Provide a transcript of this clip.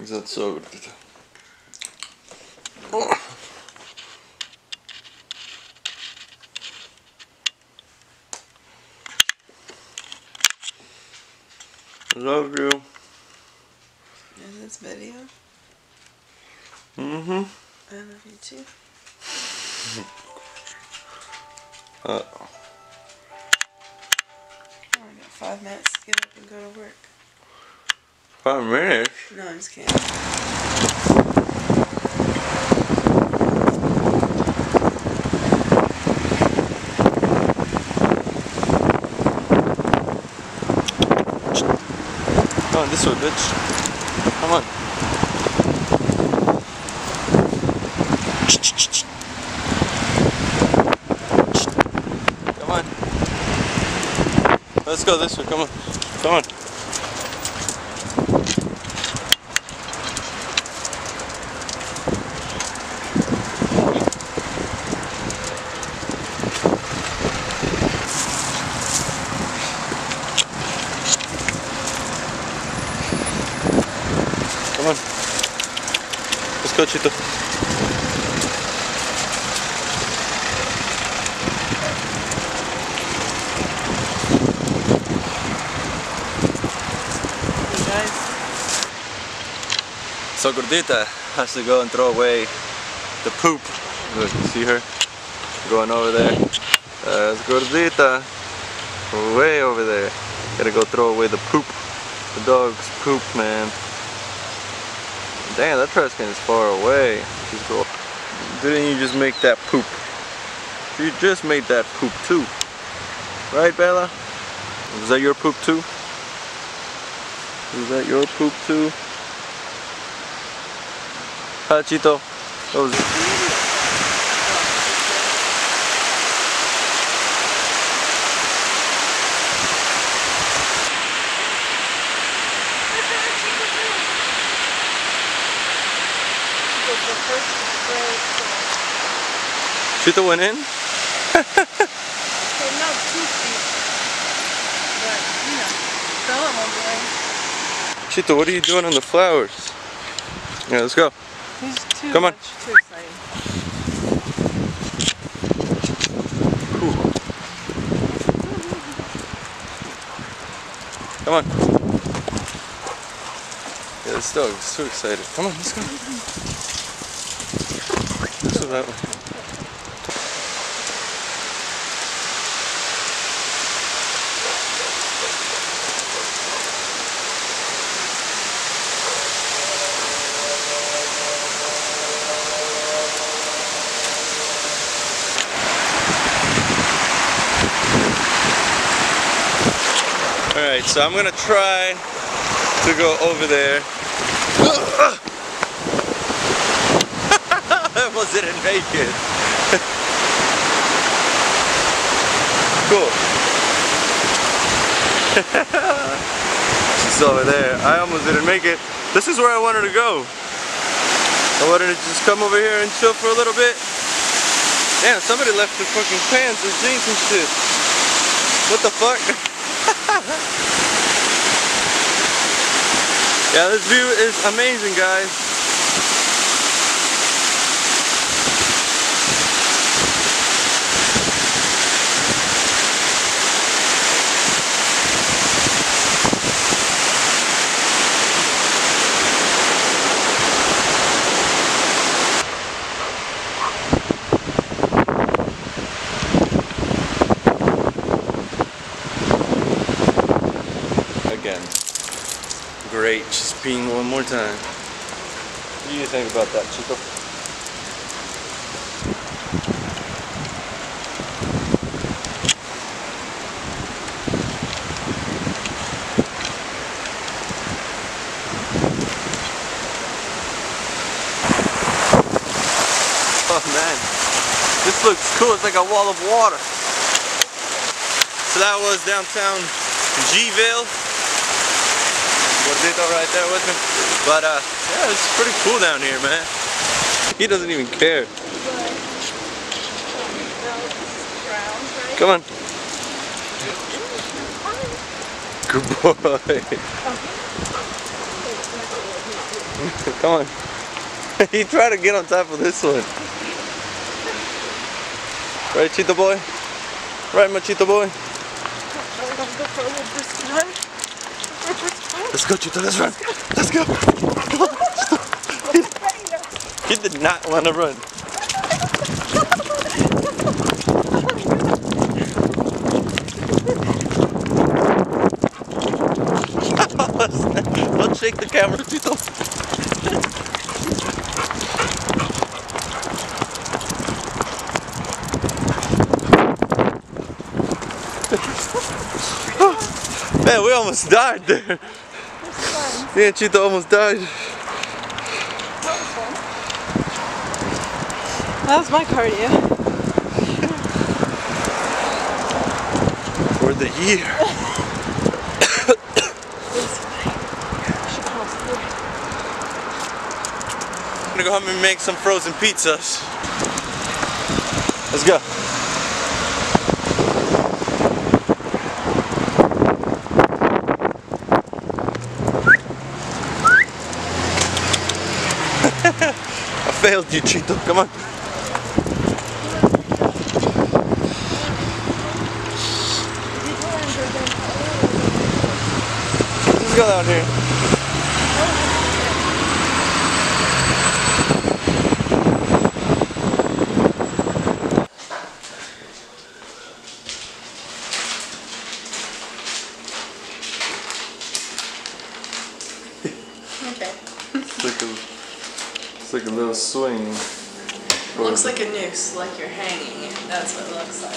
That's so good. Love you. Is this video? Mm-hmm. I love you too. I got 5 minutes to get up and go to work. 5 minutes? No, I'm just kidding. Come on, this way, bitch. Come on. Come on. Let's go this way, come on. Come on. Come on. Let's go, Chito. Hey guys. So Gordita has to go and throw away the poop. Look, you see her? Going over there. That's Gordita. Way over there. Gotta go throw away the poop. The dog's poop, man. Damn, that trash can is far away. Didn't you just make that poop? You just made that poop too. Right, Bella? Was that your poop too? Was that your poop too? Hi, Chito. What was it? Chito went in? Okay, not too deep, but you know, fill them over there. Chito, what are you doing on the flowers? Yeah, let's go. He's too Come on. too excited. Ooh. Come on. Yeah, this dog is so excited. Come on, let's go. Let's go that way. Alright, so I'm gonna try to go over there. I almost didn't make it. Cool. She's over there. I almost didn't make it. This is where I wanted to go. I wanted to just come over here and chill for a little bit. Damn, somebody left their fucking pants and jeans and shit. What the fuck? Yeah, this view is amazing, guys. Again. Great, just peeing one more time. What do you think about that, Chico? Oh man, this looks cool. It's like a wall of water. So that was downtown G-ville. Gordito right there with me. But yeah, it's pretty cool down here, man. He doesn't even care. Come on. Good boy. Come on. He tried to get on top of this one. Right, Cheetah boy? Right, my Cheetah boy? Let's go, Cheetah, let's run. Let's go. Come on. He did not want to run. Don't shake the camera, Cheetah. Man, we almost died there. Me and Cheetah almost died. That was my cardio. For the year. I'm gonna go home and make some frozen pizzas. Let's go. I failed you, Cheetah. Come on. Let's go down here. Okay. It's like a little swing. Looks like a noose, like you're hanging. That's what it looks like.